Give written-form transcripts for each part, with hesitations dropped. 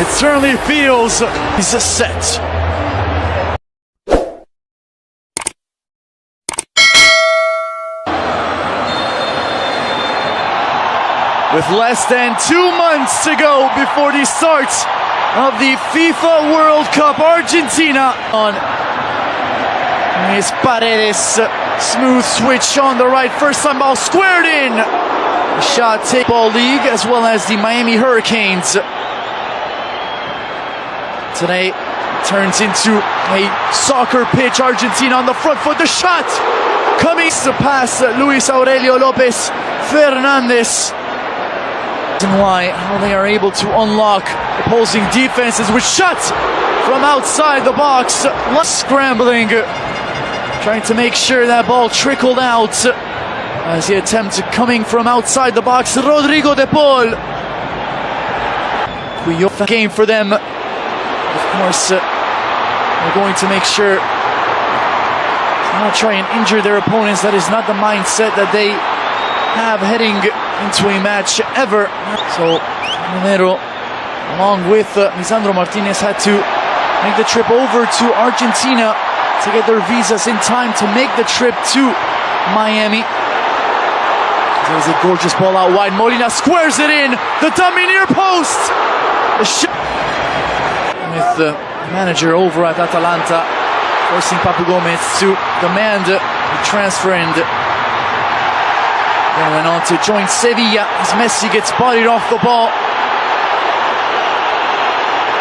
It certainly feels he's a set. With less than 2 months to go before the start of the FIFA World Cup, Argentina on is Paredes. Smooth switch on the right, first time ball squared in. The shot take ball league as well as the Miami Hurricanes. Today turns into a soccer pitch. Argentina on the front foot, the shot coming to pass Luis Aurelio Lopez Fernandez. And why how they are able to unlock opposing defenses with shots from outside the box. Scrambling, trying to make sure that ball trickled out as he attempts coming from outside the box. Rodrigo de Paul. Game for them. Of course, they're going to make sure to not try and injure their opponents. That is not the mindset that they have heading into a match ever. So Romero, along with Lisandro Martinez, had to make the trip over to Argentina to get their visas in time to make the trip to Miami. There's a gorgeous ball out wide. Molina squares it in. The dummy near post. With the manager over at Atalanta forcing Papu Gomez to demand the transfer end. Then went on to join Sevilla as Messi gets bodied off the ball.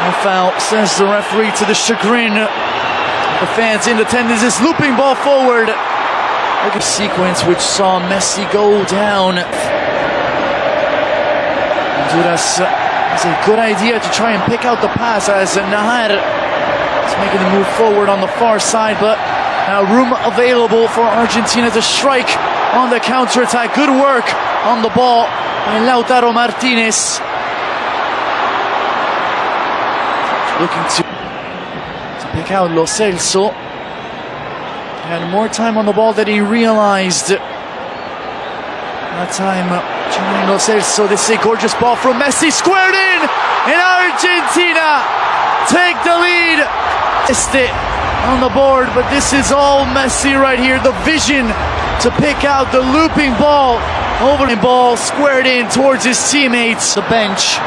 No foul, says the referee, to the chagrin of the fans in attendance. This looping ball forward. Look at the sequence which saw Messi go down. Honduras has a good idea to try and pick out the pass as Nahar is making the move forward on the far side, but now room available for Argentina to strike on the counter-attack. Good work on the ball by Lautaro Martinez. Looking to pick out Lo Celso. Had more time on the ball than he realized. That time, Lo Celso. This is a gorgeous ball from Messi, squared in, and Argentina take the lead. Missed it on the board, but this is all Messi right here. The vision to pick out the looping ball over the ball, squared in towards his teammates. The bench.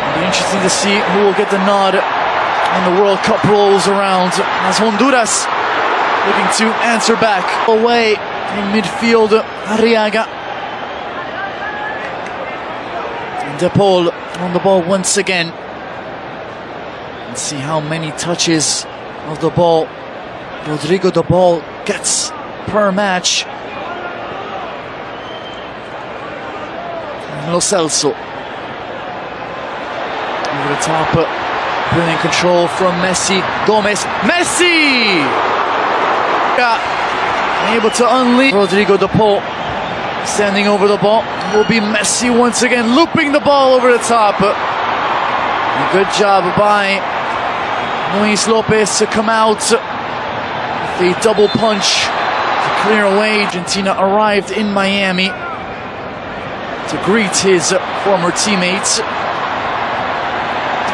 It'll be interesting to see who will get the nod when the World Cup rolls around, as Honduras looking to answer back. Away in midfield, Arriaga. And De Paul on the ball once again. Let's see how many touches of the ball Rodrigo de Paul gets per match. Lo Celso over the top, brilliant control from Messi. Gomez, Messi! Able to unleash Rodrigo de Paul. Standing over the ball will be Messi once again, looping the ball over the top. A good job by Luis Lopez to come out. The double punch to clear away. Argentina arrived in Miami to greet his former teammates.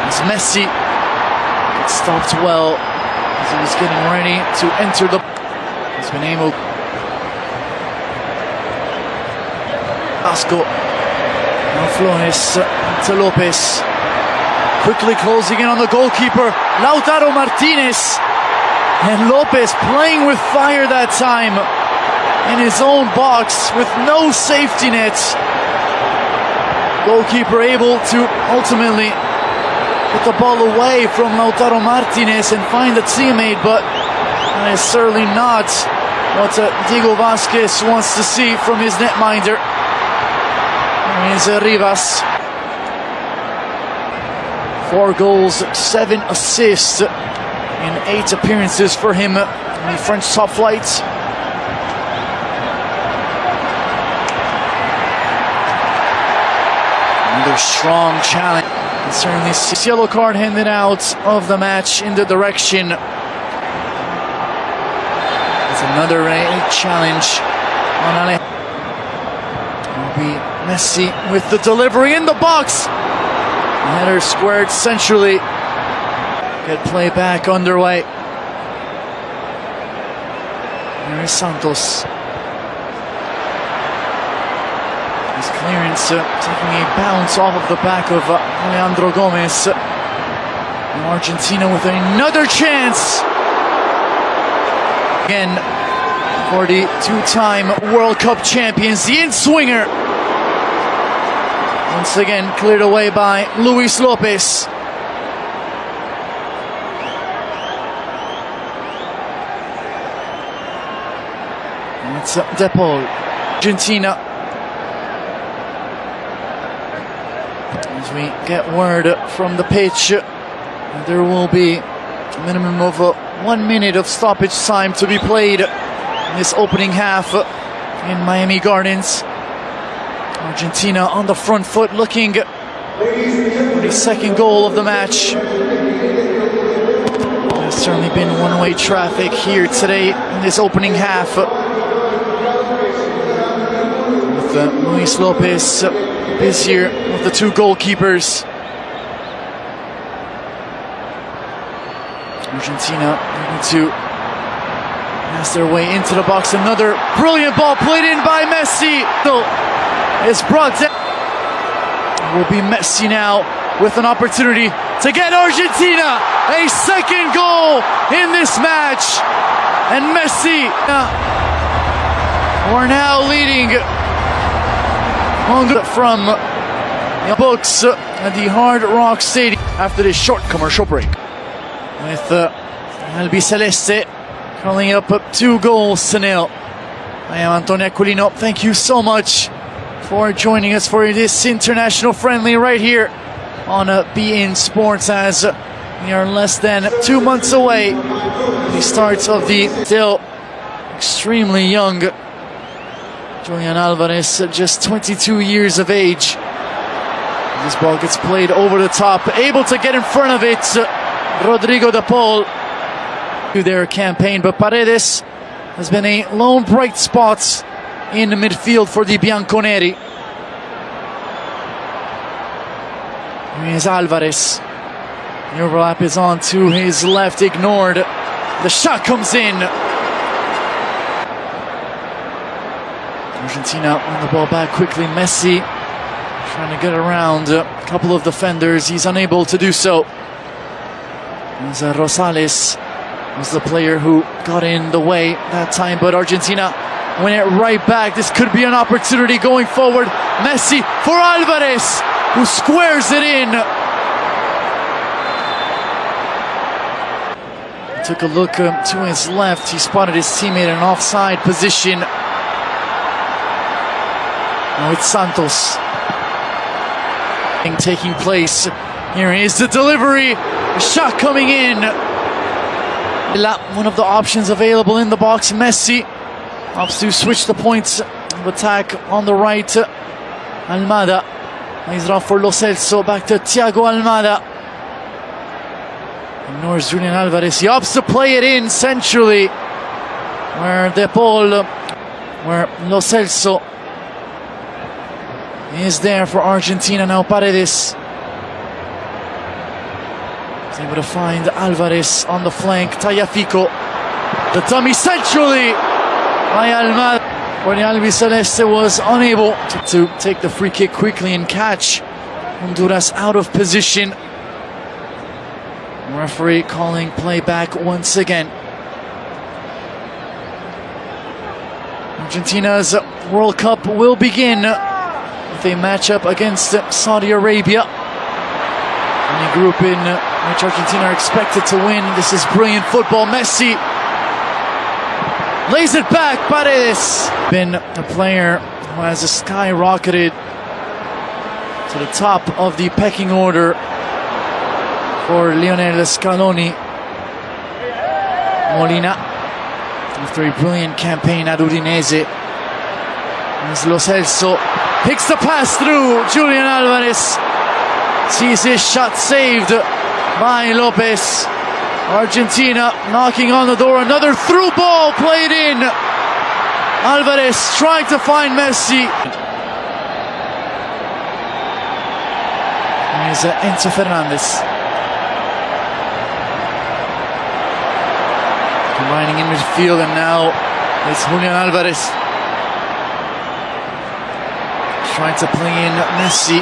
As Messi gets stopped well as he was getting ready to enter the... He's been able... Vasco. Now Flores to Lopez. Quickly closing in on the goalkeeper, Lautaro Martinez. And Lopez playing with fire that time in his own box with no safety nets. Goalkeeper able to ultimately put the ball away from Lautaro Martinez and find a teammate, but that is certainly not what Diego Vázquez wants to see from his netminder. Here's Rivas. 4 goals, 7 assists in 8 appearances for him in the French top flight. Another strong challenge. And certainly 6 yellow card handed out of the match in the direction. It's another challenge on Ale. It will be Messi with the delivery in the box. Header squared centrally. Good play back underway. Here is Santos. His clearance taking a bounce off of the back of Alejandro Gomez. And Argentina with another chance. Again, for the two-time World Cup champions, the in-swinger. Once again, cleared away by Luis Lopez. And it's De Paul. Argentina. As we get word from the pitch, there will be a minimum of 1 minute of stoppage time to be played in this opening half in Miami Gardens. Argentina on the front foot, looking for the second goal of the match. There's certainly been one-way traffic here today in this opening half. With Luis Lopez busier with the two goalkeepers. Argentina needing to pass their way into the box. Another brilliant ball played in by Messi. It's brought down. It will be Messi now with an opportunity to get Argentina a second goal in this match. And Messi are now leading from the books at the Hard Rock Stadium after this short commercial break. With Albiceleste calling up 2-0. I am Antonio Aquilino. Thank you so much for joining us for this international friendly right here on beIN Sports, as we are less than 2 months away from the start of the still extremely young Julian Alvarez, just 22 years of age. This ball gets played over the top, able to get in front of it. Rodrigo De Paul to their campaign, but Paredes has been a lone bright spot in the midfield for the Bianconeri. Here is Alvarez. The overlap is on to his left, ignored. The shot comes in. Argentina win the ball back quickly. Messi trying to get around a couple of defenders. He's unable to do so. As Rosales was the player who got in the way that time, but Argentina win it right back. This could be an opportunity going forward. Messi for Alvarez, who squares it in. He took a look to his left. He spotted his teammate in an offside position. Now it's Santos taking place. Here is the delivery. The shot coming in. One of the options available in the box. Messi opts to switch the points of attack on the right. Almada lays it off for Lo Celso. Back to Thiago Almada. Ignores Julian Alvarez. He opts to play it in centrally, where De Paul, where Lo Celso is there for Argentina. Now Paredes is able to find Alvarez on the flank. Tagliafico, the dummy centrally by Almada, where the Albiceleste was unable to take the free kick quickly and catch Honduras out of position. Referee calling play back once again. Argentina's World Cup will begin with a matchup against Saudi Arabia, in a group in which Argentina are expected to win. This is brilliant football. Messi lays it back. Paredes, been a player who has skyrocketed to the top of the pecking order for Lionel Scaloni. Molina, after a brilliant campaign at Udinese, as Lo Celso picks the pass through. Julian Alvarez sees his shot saved by Lopez. Argentina knocking on the door. Another through ball played in. Alvarez trying to find Messi. is Enzo Fernandez. Combining in midfield, and now it's Julian Alvarez. Trying to play in Messi.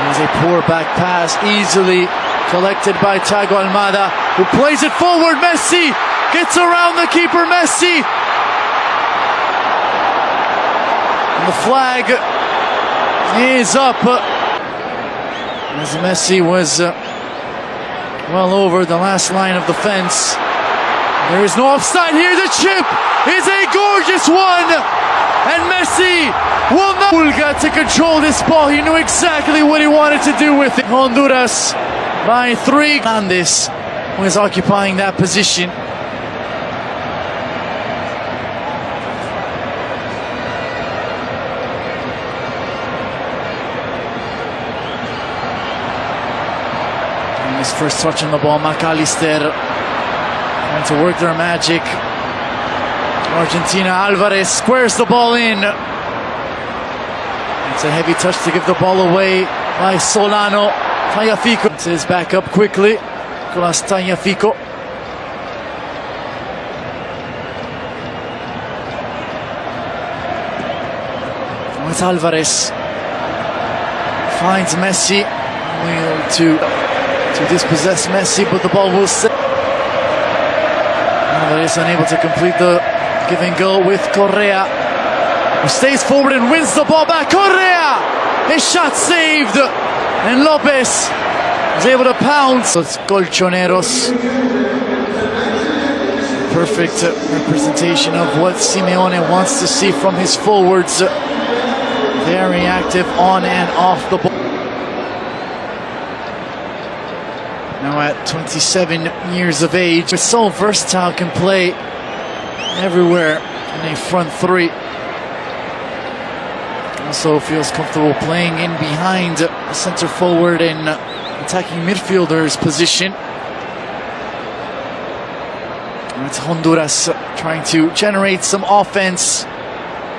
There's a poor back pass, easily collected by Thiago Almada, who plays it forward. Messi gets around the keeper. Messi. And the flag is up. As Messi was well over the last line of the fence. There is no offside here. The chip is a gorgeous one, and Messi will not. Pulga to control this ball. He knew exactly what he wanted to do with it. Honduras by 3. Fernandez was occupying that position. His first touch on the ball, McAllister trying to work their magic. Argentina, Alvarez squares the ball in. It's a heavy touch to give the ball away by Solano. Tagliafico is back up quickly. Nicolas Tagliafico. It's Alvarez. Finds Messi. To dispossess Messi, but the ball will sit. Alvarez unable to complete the give and go with Correa, who stays forward and wins the ball back. Correa! His shot saved, and Lopez is able to pounce. It's Colchoneros. Perfect representation of what Simeone wants to see from his forwards. Very active on and off the ball. Now at 27 years of age, it's so versatile, can play everywhere in a front 3. Also feels comfortable playing in behind the center forward and attacking midfielder's position. And it's Honduras trying to generate some offense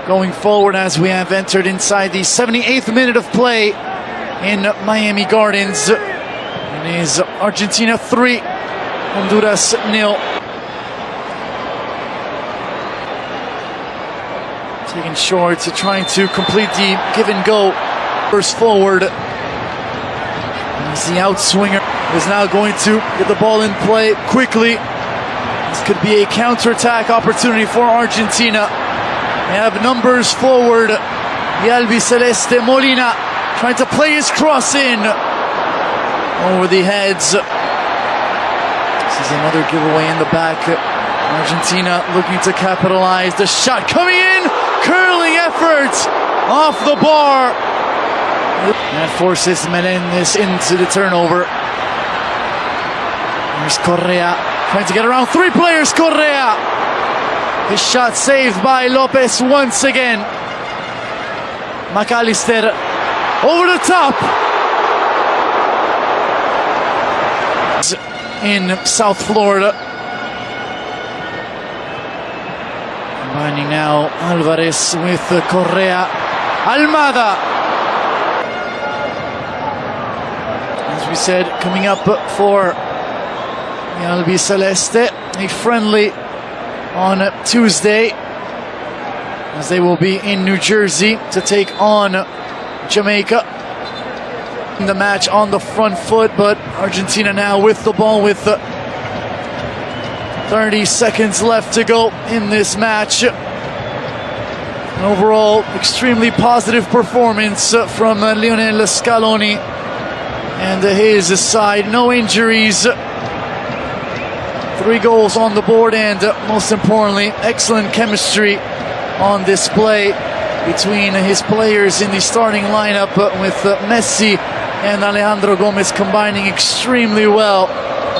going forward as we have entered inside the 78th minute of play in Miami Gardens. It is Argentina 3, Honduras 0. Taking short, trying to complete the give and go. First forward. He's the outswinger. Is now going to get the ball in play quickly. This could be a counter-attack opportunity for Argentina. They have numbers forward. The Albiceleste Molina trying to play his cross in. Over the heads. This is another giveaway in the back. Argentina looking to capitalize. The shot coming in. Curling effort off the bar. And forces Melendez into the turnover. There's Correa trying to get around 3 players. Correa. His shot saved by Lopez once again. McAllister over the top. In South Florida. Combining now Alvarez with Correa. Almada. As we said, coming up for the Albiceleste, a friendly on Tuesday, as they will be in New Jersey to take on Jamaica. The match on the front foot, but Argentina now with the ball with 30 seconds left to go in this match. An overall extremely positive performance from Lionel Scaloni and his side. No injuries, 3 goals on the board, and most importantly, excellent chemistry on display between his players in the starting lineup, with Messi and Alejandro Gomez combining extremely well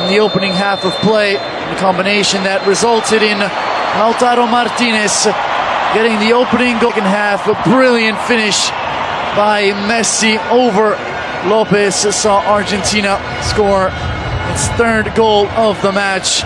in the opening half of play. The combination that resulted in Lautaro Martinez getting the opening goal. Second half, a brilliant finish by Messi over Lopez saw Argentina score its 3rd goal of the match.